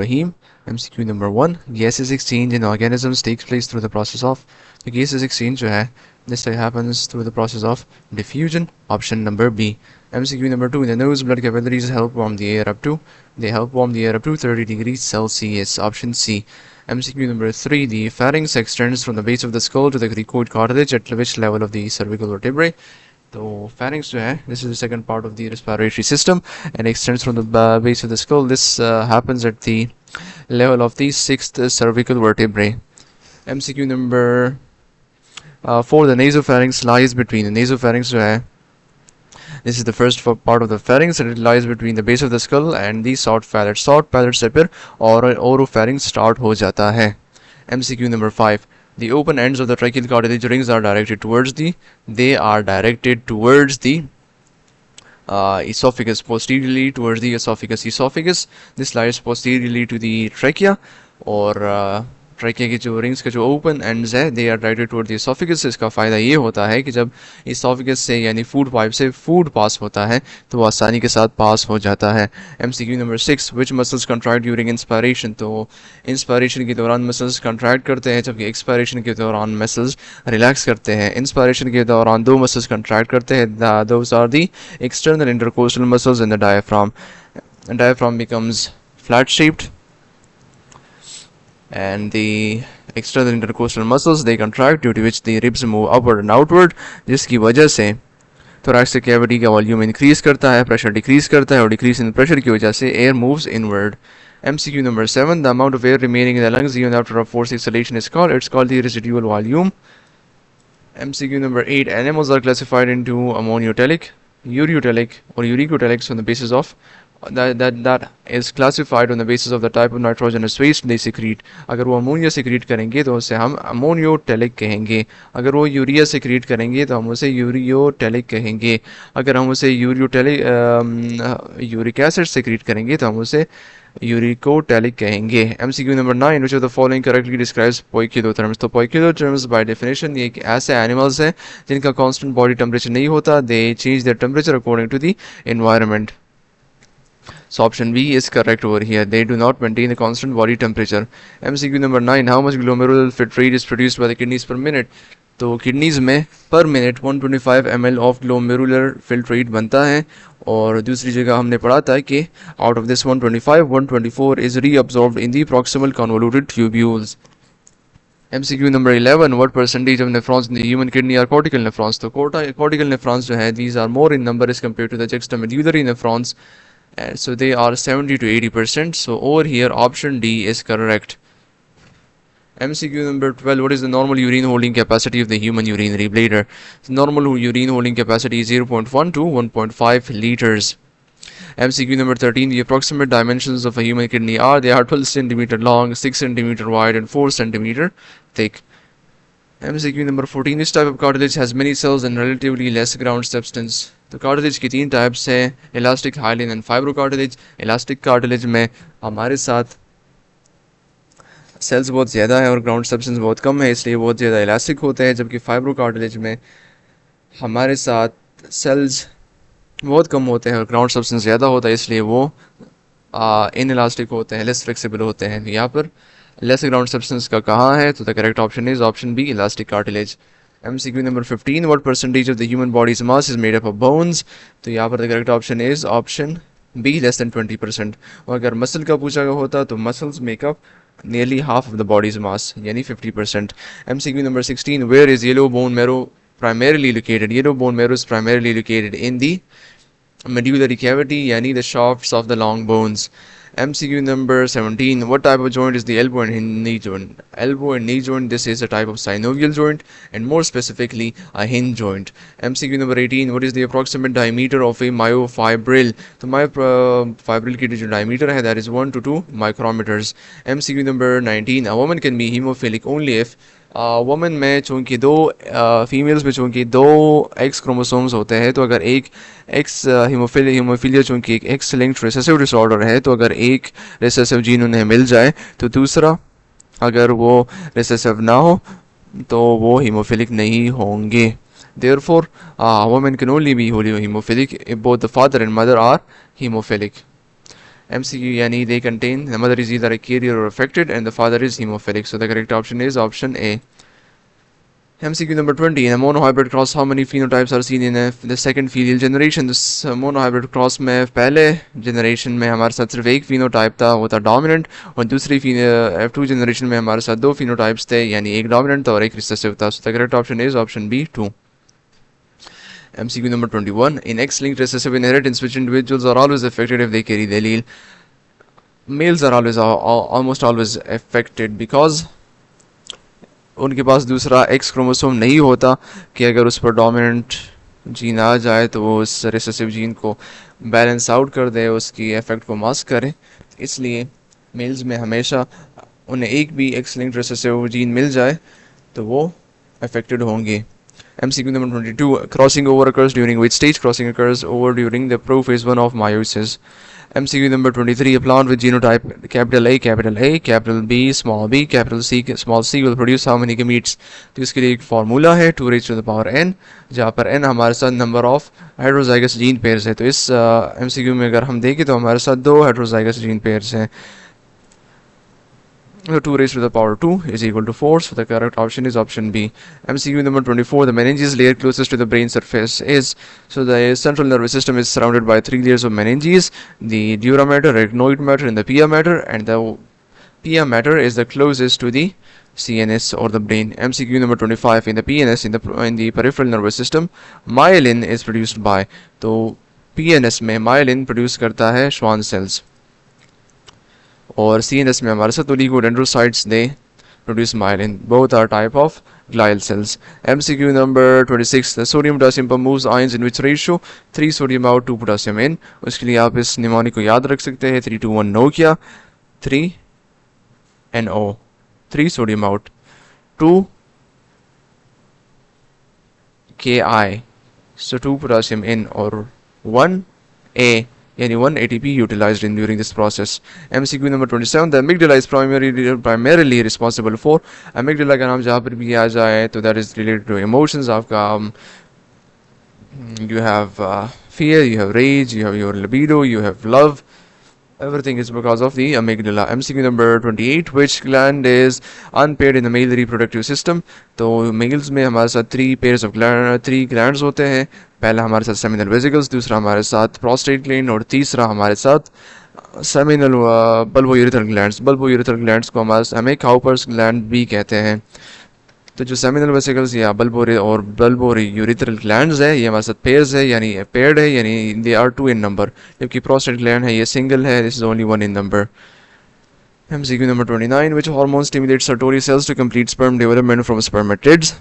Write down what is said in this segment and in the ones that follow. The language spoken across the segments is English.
Rahim. MCQ number 1. Gases exchange in organisms takes place through the process of. The gases exchange जो है this happens through the process of diffusion. Option number B. MCQ number 2. The nose blood capillaries help warm the air up to. They help warm the air up to 30 degrees Celsius. Option C. MCQ number 3. The pharynx extends from the base of the skull to the cricoid cartilage at which level of the cervical vertebrae. तो pharynx जो है this is the second part of the respiratory system and extends from the base of the skull. This happens at the level of the 6th cervical vertebrae. MCQ number 4. The nasopharynx lies between. The nasopharynx जो है this is the first part of the pharynx and it lies between the base of the skull and the soft palate. Soft palate से फिर oropharynx start हो जाता है. MCQ number 5. The open ends of the tracheal cartilage rings are directed towards the esophagus, posteriorly towards the esophagus. Esophagus, this lies posteriorly to the trachea, और trachea के जो rings के जो ओपन एंड्स है they are directed toward the oesophagus. इसका फ़ायदा ये होता है कि जब एसोफेगस से यानी फूड पाइप से फूड पास होता है तो वो आसानी के साथ पास हो जाता है. MCQ number 6. विच मसल्स कंट्रैक्ट ड्यूरिंग इंस्पायरेशन. तो इंस्पायरेशन के दौरान मसल्स कंट्रैक्ट करते हैं जबकि एक्सपायरेशन के दौरान मसल्स रिलैक्स करते हैं. इंस्पायरेशन के दौरान दो मसल्स कंट्रैक्ट करते हैं. Those are the external intercostal muscles in the diaphragm. Diaphragm becomes flat shaped and the external intercostal muscles they contract due to which the ribs move upward and outward, जिसकी वजह से thoracic cavity का volume increase करता है, pressure decrease करता है और decrease in pressure की वजह से air moves inward. MCQ number 7. The amount of air remaining in the lungs even after a forced exhalation is called the residual volume. MCQ number 8. Animals are classified into ammoniotelic, ureotelic or uricotelics on the basis of that is classified on the basis of the type of nitrogenous waste they secrete. अगर वो ammonia secrete करेंगे तो उसे हम अमोनियोटेलिक कहेंगे. अगर वो urea secrete करेंगे तो हम उसे यूरियोटेलिक कहेंगे. अगर हम उसे यूरिक एसिड secrete करेंगे तो हम उसे यूरिकोटेलिक कहेंगे. MCQ number 9. Which of the following correctly describes poikilotherms. तो poikilotherms by definition ये ऐसे animals हैं जिनका constant body temperature नहीं होता. They change their temperature according to the environment. So option B is correct over here. They do not maintain a constant body temperature. MCQ number 9. How much glomerular filtrate is produced by the kidneys per minute? तो kidneys में पर minute 125 ml of glomerular filtrate बनता है और दूसरी जगह हमने पढ़ा था कि out of this 124 is reabsorbed in the proximal convoluted tubules. MCQ number 11. What percentage of nephrons in the human kidney are cortical nephrons? तो cortical nephrons जो है these are more in number as compared to the juxtamedullary nephrons. So they are 70 to 80%. So over here option D is correct. MCQ number 12. What is the normal urine holding capacity of the human urinary bladder? The normal urine holding capacity is 0.1 to 1.5 liters. MCQ number 13. The approximate dimensions of a human kidney are they are 12 centimeter long, 6 centimeter wide and 4 centimeter thick. MCQ number 14. Which type of cartilage has many cells and relatively less ground substance? तो cartilage की 3 types हैं, elastic, hyaline and fibro cartilage. Elastic cartilage में हमारे साथ sales बहुत ज़्यादा है और ग्राउंड सब्सटेंस बहुत कम है इसलिए बहुत ज़्यादा इलास्टिक होते हैं, जबकि फाइब्रो कार्टिलेज में हमारे साथ सेल्स बहुत कम होते हैं और ग्राउंड सब्सटेंस ज़्यादा होता है इसलिए वो इन इलास्टिक होते हैं, लेस फ्लेक्सिबल होते हैं. यहाँ पर लेस ग्राउंड सब्सटेंस का कहाँ है तो the correct option is option B, elastic cartilage. MCQ number 15. What percentage of the human body's mass is made up of bones? तो यहाँ पर the correct option is option B, less than 20%. और अगर muscle का पूछा गया होता तो muscles make up nearly half of the body's mass यानी 50%. MCQ number 16. Where is yellow bone marrow primarily located? Yellow bone marrow is primarily located in the medullary cavity यानी the shafts of the long bones. MCQ number 17. What type of joint is the elbow and knee joint? Elbow and knee joint, this is a type of synovial joint and more specifically a hinge joint. MCQ number 18. What is the approximate diameter of a myofibril? तो myofibril की जो diameter है that is 1 to 2 micrometers. MCQ number 19. A woman can be hemophilic only if women में चूँकि दो females में चूँकि दो एक्स क्रोमोसोम्स होते हैं तो अगर एक एक्स हीमोफीलिया चूँकि एक एक्स लिंक्ड रिसेसिव डिसऑर्डर है तो अगर एक रिसेसिव जीन उन्हें मिल जाए तो दूसरा अगर वो रिसेसिव ना हो तो वो हीमोफिलिक नहीं होंगे. Therefore, women can only be hemophilic if both the father and mother are hemophilic. MCQ यानी they contain the mother is either a carrier or affected and the father is hemophilic. So the correct option is option A. MCQ number 20. In a monohybrid cross, how many phenotypes are seen in the second filial generation? This monohybrid cross में पहले generation में हमारे साथ सिर्फ एक phenotype था, वो था dominant, और दूसरी F2 generation में हमारे साथ दो phenotypes थे, यानी एक dominant था और एक recessive था. So the correct option is option B, 2. MCQ number 21. In X-linked recessive inheritance, which individuals are always affected if they carry the allele? Males are almost always affected because उनके पास दूसरा x chromosome नहीं होता कि अगर उस पर dominant gene आ जाए तो वो उस रिसेसिव जीन को बैलेंस आउट कर दे, उसकी इफेक्ट को मास्क करे. इसलिए मेल्स में हमेशा उन्हें एक भी एक्स लिंक्ड रिसेसिव जीन मिल जाए तो वो अफेक्टेड होंगे. MCQ number 22. Crossing over occurs during which stage? Crossing occurs over during the prophase 1 of meiosis. MCQ number 23. A plant with genotype capital A, capital B, small b, capital C, small c will produce how many gametes? तो इसके लिए एक formula है 2 raised to the power n, जहाँ पर n हमारे साथ number of heterozygous gene pairs है. तो इस MCQ में अगर हम देखें तो हमारे साथ दो हेट्रोजाइगस जीन पेयर्स हैं. So 2 raised to the power 2 is equal to 4, so the correct option is option B. MCQ number 24. The meninges layer closest to the brain surface is, so the central nervous system is surrounded by 3 layers of meninges, the dura mater, arachnoid mater and the pia mater, and the pia mater is the closest to the CNS or the brain. MCQ number 25. In the PNS, in the peripheral nervous system, myelin is produced by, तो PNS में myelin produce करता है Schwann cells, और CNS में हमारे साथ oligodendrocytes they produce myelin. Both are type of glial cells. MCQ number 26. The sodium potassium pump moves ions in which ratio? 3 sodium out, 2 potassium in. उसके लिए आप इस निमोनिक को याद रख सकते हैं. 3 2 1 Nokia, 3 NO, 3 sodium out, 2 Ki, so 2 potassium in, or 1 A, यानी 1 ATP utilized in during this process. MCQ number 27. The amygdala is primarily responsible for, amygdala का नाम जहाँ पर भी आ जाए तो that is related to emotions. आपका you have fear, you have rage, you have your libido, you have love. Everything is because of the amygdala. MCQ number 28. Which gland is unpaired in the male reproductive system? तो males में हमारे साथ 3 glands होते हैं. पहला हमारे साथ seminal vesicles, दूसरा हमारे साथ prostate gland और तीसरा हमारे साथ seminal bulbourethral glands. Bulbourethral glands को हमें Cowper's gland भी कहते हैं. तो जो सेमिनल वेसिकल्स या बल्बोयूरेथ्रल ग्लैंड्स है ये हमारे साथ पेयर्स है, यानी पेयर्ड है, यानी दे आर 2 in नंबर. जबकि प्रोस्टेट ग्लैंड है ये सिंगल है, this is only 1 in number. MCQ number 29. Which hormone stimulates Sertoli cells to complete sperm development from spermatids?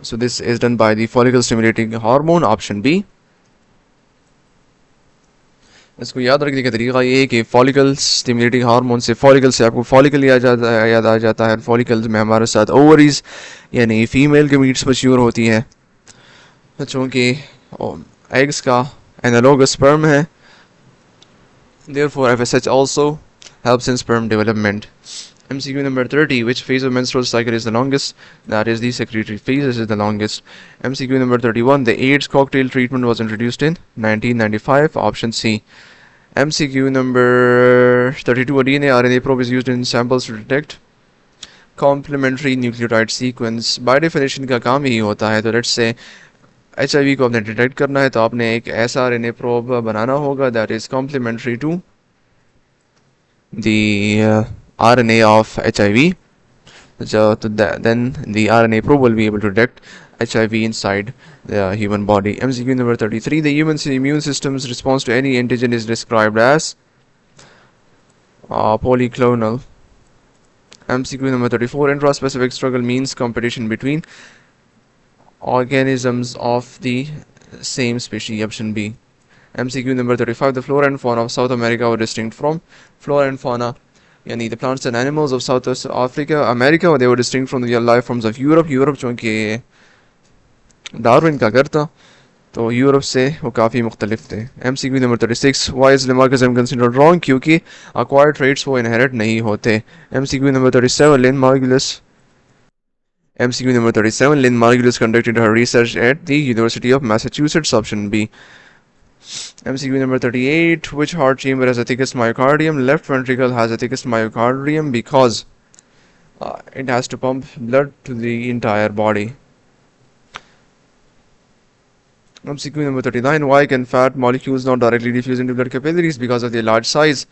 So this is done by the follicle stimulating hormone, option B. इसको याद रखने का तरीका ये है कि फॉलिकल स्टिमुलेटिंग हार्मोन से, follicle से आपको फॉलिकल याद आ जाता है. फॉलिकल्स में हमारे साथ ओवरीज यानी फीमेल गमीट्स मैच्योर होती हैं, चूँकि एग्स का एनालोगस स्पर्म है. Therefore FSH also helps in sperm development. MCQ number 30. Which phase of menstrual cycle is the longest? That is the secretory phase. This is the longest. MCQ number 31. The AIDS cocktail treatment was introduced in 1995. Option C. MCQ number 32. A DNA RNA probe is used in samples to detect complementary nucleotide sequence. By definition का काम ही होता है. तो let's say HIV को आपने detect करना है तो आपने एक ऐसा RNA probe बनाना होगा that is complementary to the RNA of HIV. So then the RNA probe will be able to detect HIV inside the human body. MCQ number 33. The human immune system's response to any antigen is described as polyclonal. MCQ number 34. Intraspecific struggle means competition between organisms of the same species. Option B. MCQ number 35. The flora and fauna of South America were distinct from, flora and fauna यानी the plants and animals of South America they were distinct from the life forms of Europe. Europe चूँकि Darwin का घर था तो Europe से वो काफ़ी मुख्तलिफ थे. MCQ number 36. Why is Lamarckism considered wrong? क्योंकि acquired traits वो inherit नहीं होते. MCQ number 37. MCQ number 37. Lynn Margulis conducted her research at the University of Massachusetts. Option B. MCQ number 38. Which heart chamber has the thickest myocardium? Left ventricle has the thickest myocardium because it has to pump blood to the entire body. MCQ number 39. Why can fat molecules not directly diffuse into blood capillaries? Because of their large size.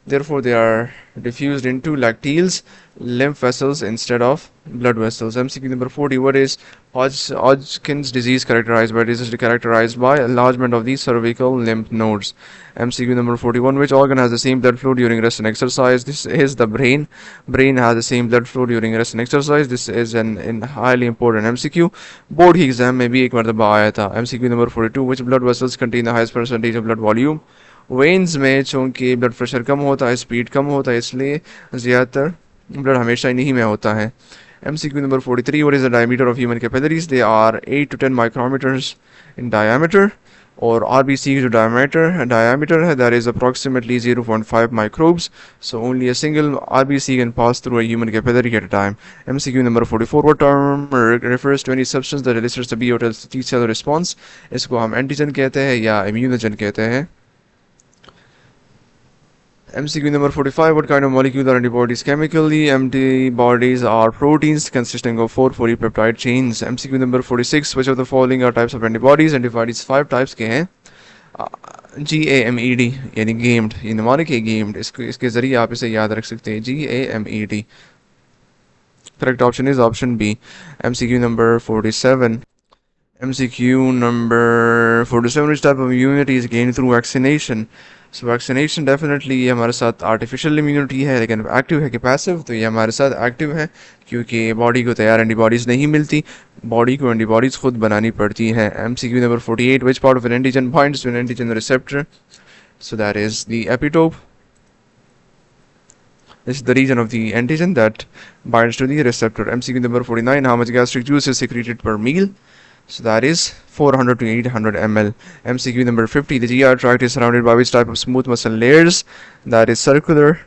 Therefore, they are diffused into lacteals, lymph vessels instead of blood vessels. MCQ number 40. What is Hodgkin's disease characterized by? This is characterized by enlargement of the cervical lymph nodes. MCQ number 41. Which organ has the same blood flow during rest and exercise? This is the brain. Brain has the same blood flow during rest and exercise. This is an highly important MCQ. Board की exam में भी एक मरतबा आया था. MCQ number 42. Which blood vessels contain the highest percentage of blood volume? Veins में चूँकि blood pressure कम होता है, स्पीड कम होता है, इसलिए ज़्यादातर ब्लड हमेशा इन्हीं में होता है. MCQ number 43. What is the diameter of human capillaries? They are 8 to 10 micrometers in diameter. और RBC की जो diameter है, that is approximately 0.5 microbes. So only a single RBC can pass through a human capillary at a time. MCQ number 44. What term refers to any substance that elicits the B or T cell response? इसको हम antigen कहते हैं या immunogen कहते हैं. MCQ number 45. What kind of molecule are antibodies chemically? Antibodies are proteins consisting of 4 polypeptide chains. MCQ number 46. Which of the following are types of antibodies? Antibodies 5 types के हैं. GAMED यानी gamed, ये mnemonic है gamed, इसके ज़रिए आप इसे याद रख सकते हैं. GAMED. Correct option is option B. MCQ number 47. MCQ number 47. Which type of immunity is gained through vaccination? So vaccination definitely ये हमारे साथ आर्टिफिशियल इम्यूनिटी है, लेकिन एक्टिव है कि पैसिव? तो ये हमारे साथ एक्टिव है, क्योंकि बॉडी को तैयार एंटीबॉडीज़ नहीं मिलती, बॉडी को एंटीबॉडीज़ खुद बनानी पड़ती हैं. MCQ number 48. Which part of an antigen binds to an antigen receptor? So that is the epitope. This is the region of the antigen that binds to the receptor. MCQ number 49. How much gastric juice is secreted per meal? So that is 400 to 800 ml. MCQ number 50. The GI tract is surrounded by which type of smooth muscle layers? That is circular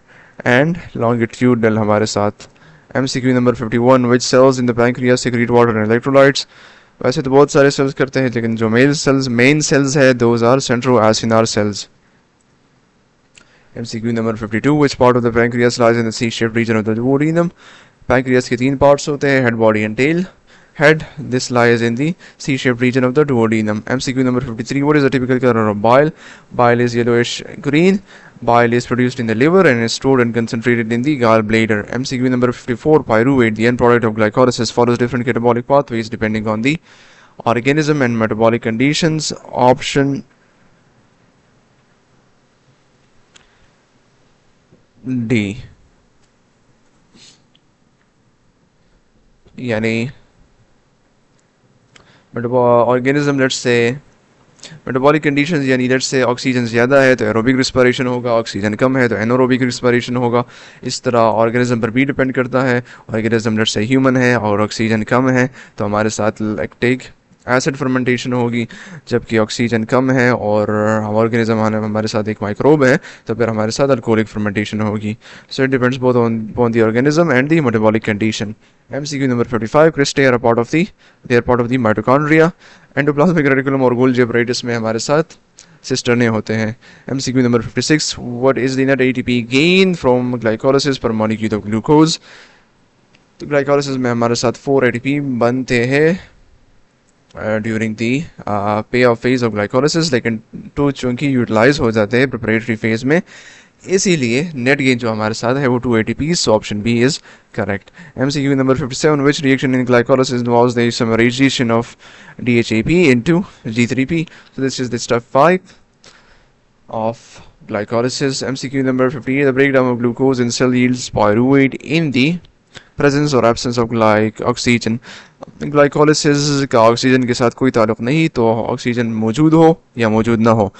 and longitudinal हमारे साथ. MCQ number 51. Which cells in the pancreas secrete water and electrolytes? वैसे तो बहुत सारे cells करते हैं, लेकिन जो main cells है, those are centroacinar cells. MCQ number 52. Which part of the pancreas lies in the C-shaped region of the duodenum? Pancreas के 3 parts होते हैं, head, body and tail. Head, this lies in the C-shaped region of the duodenum. MCQ number 53. What is the typical color of bile? Bile is yellowish green. Bile is produced in the liver and is stored and concentrated in the gallbladder. MCQ number 54. Pyruvate, the end product of glycolysis, follows different catabolic pathways depending on the organism and metabolic conditions. Option D. यानी organism let's say metabolic conditions, यानी let's say oxygen ज़्यादा है तो aerobic respiration होगा, oxygen कम है तो anaerobic respiration होगा. इस तरह ऑर्गेनिज्म पर भी डिपेंड करता है. ऑर्गेनिज्म लेट्स से ह्यूमन है और ऑक्सीजन कम है तो हमारे साथ लैक्टिक एसिड फर्मेंटेशन होगी, जबकि ऑक्सीजन कम है और ऑर्गेनिज्म हमारे साथ एक माइक्रोब है तो फिर हमारे साथ अल्कोहलिक फर्मेंटेशन होगी. So it depends both on the organism and the metabolic condition. MCQ number 55. Cristae are part of the mitochondria. Endoplasmic reticulum और गोल्गी apparatus में हमारे साथ सिस्टर्ने होते हैं. MCQ number 56. What is the net ATP gain from glycolysis per molecule of glucose? तो glycolysis में हमारे साथ 4 ATP बनते हैं ड्यूरिंग दी पे ऑफ फेज ऑफ ग्लाइकोलिसिस, लेकिन 2 चूँकि यूटिलाइज हो जाते हैं प्रिपरेटरी फेज में, इसीलिए नेट गेन जो हमारे साथ है वो 2 ATP. So option B is correct. MCQ number 57. Which reaction in glycolysis involves the isomerization of DHAP into G3P? So this is the step 5 of glycolysis. MCQ number 58. The breakdown of glucose in cell yields pyruvate in the presence or absence of oxygen. Glycolysis का oxygen के साथ कोई ताल्लुक नहीं, तो oxygen मौजूद हो या मौजूद ना हो,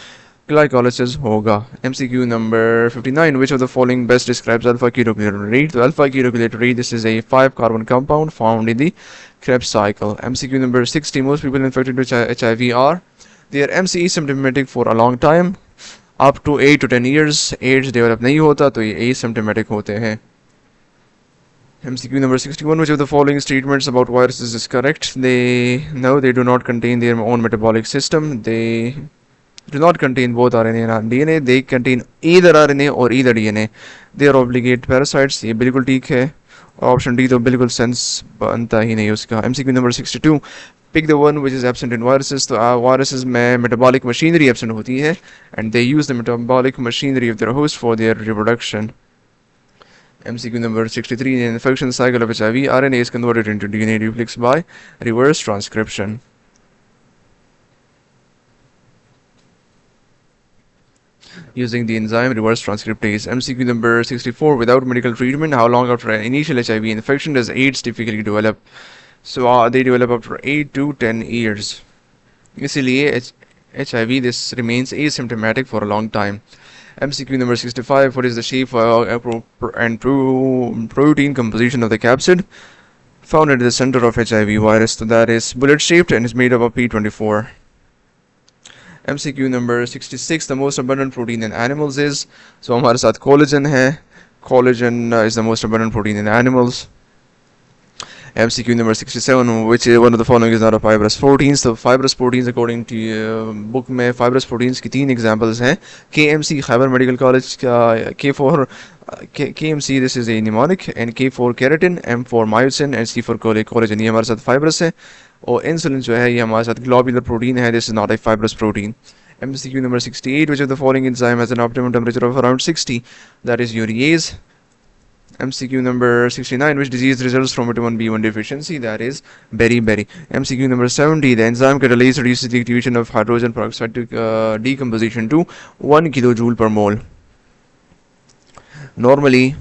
ग्लाइकोलिसिस होगा. MCQ number 59. Which of the following best describes alpha-ketoglutarate? So alpha-ketoglutarate, this is a 5-carbon compound found in the Krebs cycle. MCQ number 60. Most people infected with HIV are they are asymptomatic for a long time, up to 8 to 10 years. AIDS develop नहीं होता तो ये asymptomatic होते हैं. MCQ number 61. Which of the following statements about viruses is correct? They do not contain their own metabolic system. They do not contain both RNA and DNA. They contain either RNA or either DNA. They are obligate parasites. ये बिल्कुल ठीक है. Option D तो बिल्कुल sense बनता ही नहीं उसका. MCQ number 62. Pick the one which is absent in viruses. तो viruses में metabolic machinery absent होती है and they use the metabolic machinery of their host for their reproduction. MCQ number 63. In the infection cycle of HIV, RNA is converted into DNA duplex by reverse transcription. Using the enzyme reverse transcriptase. MCQ number 64. Without medical treatment, how long after an initial HIV infection does AIDS typically develop? So they develop after 8 to 10 years. इसीलिए HIV this remains asymptomatic for a long time. MCQ number 65. What is the shape and protein composition of the capsid found at the center of HIV virus? So that is bullet shaped and is made up of P24. MCQ number 66. The most abundant protein in animals is, so हमारे साथ collagen है. Collagen is the most abundant protein in animals. MCQ number 67. Which one of the following is not a fibrous proteins? So fibrous proteins according to book में fibrous proteins की 3 examples हैं. KMC Khyber Medical College K4 KMC this is a mnemonic, and K4 keratin, M for myosin and C for collagen. ये हमारे साथ fibrous है. और insulin जो है ये हमारे साथ ग्लोबुलर प्रोटीन है. This is not a fibrous protein. MCQ number 68. Which of the following enzyme has an optimum temperature of around 60? That is urease. MCQ number 69. Which disease results from vitamin B1 deficiency? That is beriberi. MCQ number 70. The enzyme catalase reduces the activation of hydrogen peroxide decomposition to 1 kilojoule per mole. Normally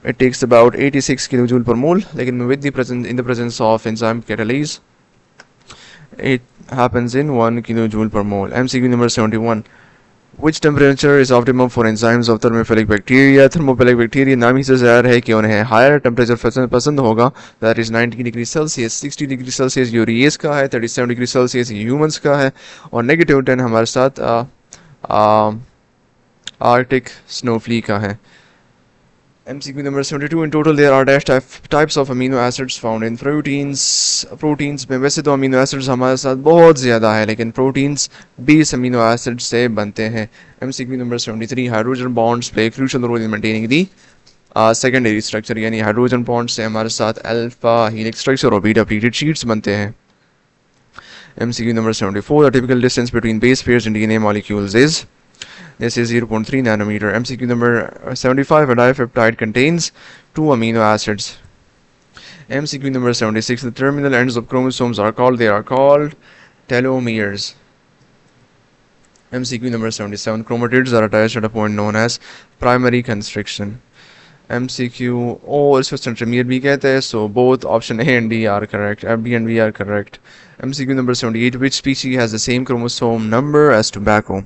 it takes about 86 kilojoule per mole. Like in the presence of enzyme catalase, it happens in 1 kilojoule per mole. MCQ number 71. Which temperature is optimum for enzymes of thermophilic bacteria? Thermophilic bacteria नाम ही से ज़ाहिर है कि उन्हें higher temperature पसंद होगा. That is 90 degree Celsius. 60 degree Celsius urease का है. 37 degree Celsius humans का है. और negative 10 हमारे साथ Arctic snowflake का है. MCQ number 72. In total there are dash types of amino acids found in proteins. Proteins में वैसे तो amino acids हमारे साथ बहुत ज़्यादा है, लेकिन proteins 20 amino acids से बनते हैं. MCQ number 73. Hydrogen bonds play a crucial role in maintaining the secondary structure. यानी hydrogen bonds से हमारे साथ alpha helix structure और beta pleated sheets बनते हैं. MCQ number 74. The typical distance between base pairs in DNA molecules is, this is 0.3 nanometer. MCQ number 75. A dipeptide contains 2 amino acids. MCQ number 76. The terminal ends of chromosomes are called telomeres. MCQ number 77. Chromatids are attached at a point known as primary constriction. MCQ is centromere भी कहते हैं, so both option A and D are correct. B and B are correct. MCQ number 78. Which species has the same chromosome number as tobacco?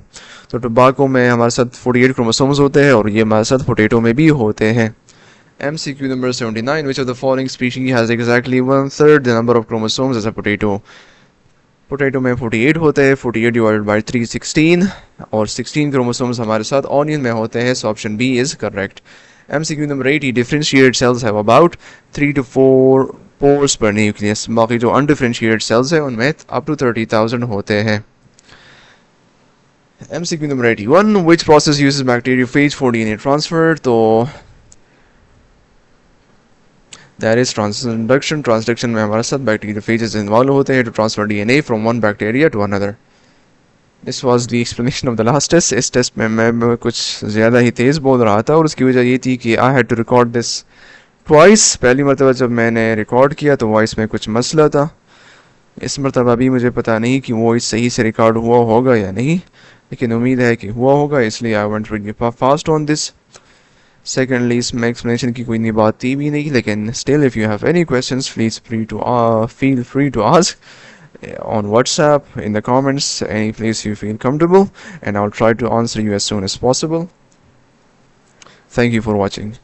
तो tobacco में हमारे साथ 48 chromosomes होते हैं और ये हमारे साथ potato में भी होते हैं. MCQ number 79. Which of the following species has exactly 1/3 the number of chromosomes as a potato? Potato में 48 होते हैं. 48 divided by 3 16 और 16 chromosomes हमारे साथ ऑनियन में होते हैं, so option B is correct. MCQ number 80. Differentiated cells have about 3 to 4 pores per nucleus. बाकी जो undifferentiated cells है उनमें up to 30,000 होते हैं. MCQ number 81. Which process uses bacteriophage for DNA transfer? तो that is transduction. Transduction में हमारे साथ bacteriophages involved होते हैं to transfer DNA from one bacteria to another. This was the explanation of the last test. इस test में मैं कुछ ज़्यादा ही तेज़ बोल रहा था और उसकी वजह ये थी कि I had to record this twice. पहली मरतबा जब मैंने रिकॉर्ड किया तो वॉइस में कुछ मसला था. इस मरतबा भी मुझे पता नहीं कि वॉइस सही से रिकॉर्ड हुआ होगा या नहीं, लेकिन उम्मीद है कि हुआ होगा, इसलिए I went really fast on this. Secondly, इसमें explanation की कोई बात थी भी नहीं, लेकिन still if you have any questions, please feel free to ask on WhatsApp, in the comments, any place you feel comfortable, and I'll try to answer you as soon as possible. Thank you for watching.